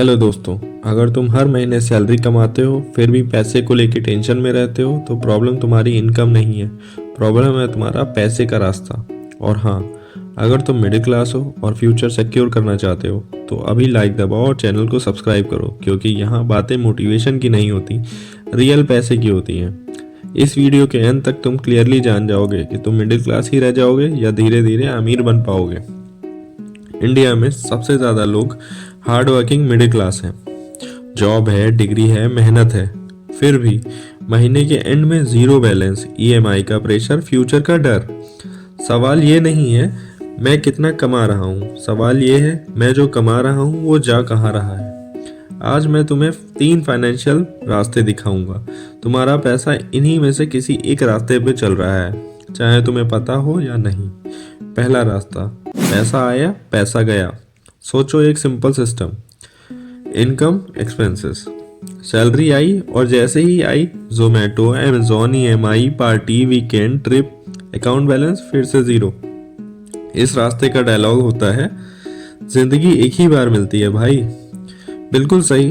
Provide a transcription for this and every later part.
Hello दोस्तों, अगर तुम हर महीने सैलरी कमाते हो फिर भी पैसे को लेके टेंशन में रहते हो तो प्रॉब्लम तुम्हारी इनकम नहीं है, प्रॉब्लम है तुम्हारा पैसे का रास्ता। और हाँ, अगर तुम मिडिल क्लास हो और फ्यूचर सिक्योर करना चाहते हो तो अभी लाइक दबाओ और चैनल को सब्सक्राइब करो, क्योंकि यहाँ बातें मोटिवेशन की नहीं होती, रियल पैसे की होती हैं। इस वीडियो के एंड तक तुम क्लियरली जान जाओगे कि तुम मिडिल क्लास ही रह जाओगे या धीरे धीरे अमीर बन पाओगे। इंडिया में सबसे ज़्यादा लोग हार्ड वर्किंग मिडिल क्लास हैं। जॉब है, डिग्री है, मेहनत है, फिर भी महीने के एंड में ज़ीरो बैलेंस, ईएमआई का प्रेशर, फ्यूचर का डर। सवाल ये नहीं है मैं कितना कमा रहा हूँ, सवाल ये है मैं जो कमा रहा हूँ वो जा कहाँ रहा है। आज मैं तुम्हें 3 फाइनेंशियल रास्ते दिखाऊंगा। तुम्हारा पैसा इन्हीं में से किसी एक रास्ते पे चल रहा है, चाहे तुम्हें पता हो या नहीं। पहला रास्ता, पैसा आया पैसा गया। सोचो एक simple system, income, expenses. Salary आई और जैसे ही आई Zomato, Amazon, EMI, party, weekend, trip, account balance फिर से ज़ीरो। इस रास्ते का डायलॉग होता है, जिंदगी एक ही बार मिलती है भाई। बिल्कुल सही,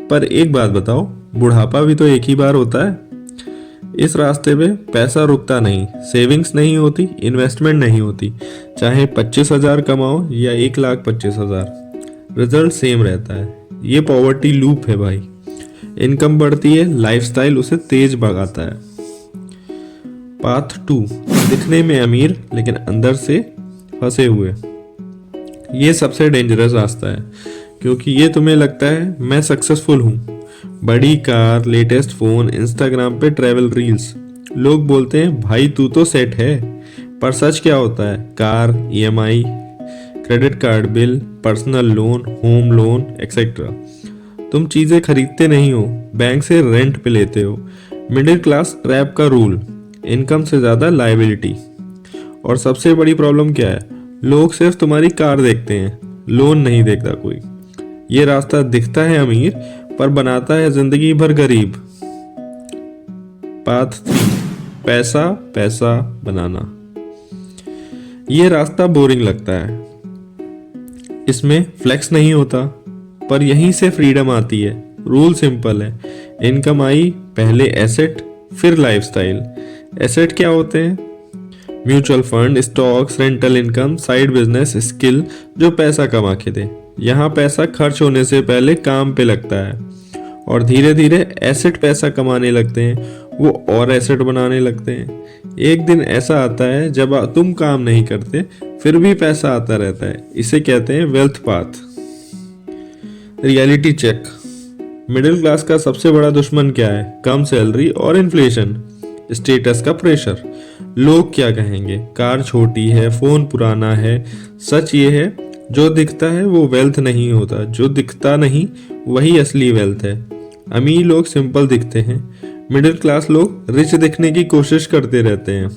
पर एक बात बताओ, बुढ़ापा भी तो एक ही बार होता है। इस रास्ते पे पैसा रुकता नहीं, सेविंग्स नहीं होती, इन्वेस्टमेंट नहीं होती। चाहे 25,000 कमाओ या 1,25,000, रिजल्ट सेम रहता है। ये पॉवर्टी लूप है भाई। इनकम बढ़ती है, लाइफस्टाइल उसे तेज भगाता है। पाथ 2, दिखने में अमीर लेकिन अंदर से फंसे हुए। ये सबसे डेंजरस रास्ता है, क्योंकि ये तुम्हें लगता है मैं सक्सेसफुल हूँ, बड़ी कार, लेटेस्ट फोन, इंस्टाग्राम पे ट्रैवल रील्स। लोग बोलते हैं भाई तू तो सेट है, पर सच क्या होता है? Car, EMI, credit card bill, personal loan, home loan etcetera. तुम चीजें खरीदते नहीं हो, बैंक से रेंट पे लेते हो। मिडिल क्लास ट्रैप का रूल, इनकम से ज्यादा लायबिलिटी। और सबसे बड़ी प्रॉब्लम क्या है? लोग सिर्फ तुम्हारी कार देखते हैं, लोन नहीं देखता कोई। ये रास्ता दिखता है अमीर पर बनाता है जिंदगी भर गरीब। पाथ 3, पैसा पैसा बनाना। ये रास्ता बोरिंग लगता है, इसमें फ्लेक्स नहीं होता, पर यहीं से फ्रीडम आती है। रूल सिंपल है, इनकम आई पहले एसेट फिर लाइफस्टाइल। एसेट क्या होते हैं? Mutual fund, stocks, rental income, side business, skill जो पैसा कमा के दे। यहाँ पैसा खर्च होने से पहले काम पे लगता है और धीरे धीरे एसेट पैसा कमाने लगते हैं, वो और एसेट बनाने लगते हैं। एक दिन ऐसा आता है जब तुम काम नहीं करते फिर भी पैसा आता रहता है। इसे कहते हैं wealth path. Reality check, middle class का सबसे बड़ा दुश्मन क्या है? कम सैलरी और इन्फ्लेशन, स्टेटस का प्रेशर। लोग क्या कहेंगे? कार छोटी है, फोन पुराना है। सच ये है, जो दिखता है वो वेल्थ नहीं होता, जो दिखता नहीं वही असली वेल्थ है। अमीर लोग सिंपल दिखते हैं, मिडिल क्लास लोग रिच दिखने की कोशिश करते रहते हैं।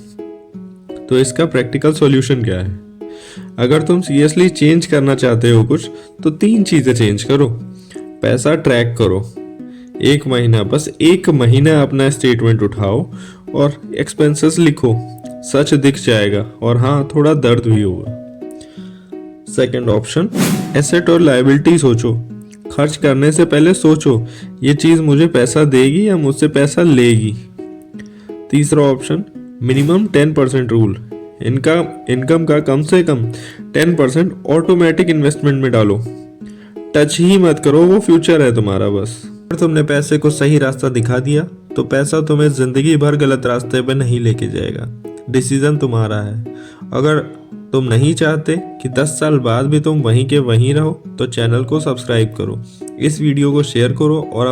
तो इसका प्रैक्टिकल सॉल्यूशन क्या है? अगर तुम सीरियसली चेंज करना चाहते हो कुछ, तो 3 चीजें चेंज करो। पैसा ट्रैक करो, एक महीना, बस एक महीना अपना स्टेटमेंट उठाओ और एक्सपेंसेस लिखो। सच दिख जाएगा और हाँ, थोड़ा दर्द भी होगा। सेकंड ऑप्शन, एसेट और लायबिलिटी सोचो। खर्च करने से पहले सोचो, ये चीज मुझे पैसा देगी या मुझसे पैसा लेगी। तीसरा ऑप्शन, मिनिमम 10% रूल। इनकम का कम से कम 10% ऑटोमेटिक इन्वेस्टमेंट में डालो। टच ही मत करो, वो फ्यूचर है तुम्हारा बस। अगर तुमने पैसे को सही रास्ता दिखा दिया तो पैसा तुम्हें जिंदगी भर गलत रास्ते पे नहीं लेके जाएगा। डिसीजन तुम्हारा है। अगर तुम नहीं चाहते कि 10 साल बाद भी तुम वहीं के वहीं रहो तो चैनल को सब्सक्राइब करो, इस वीडियो को शेयर करो और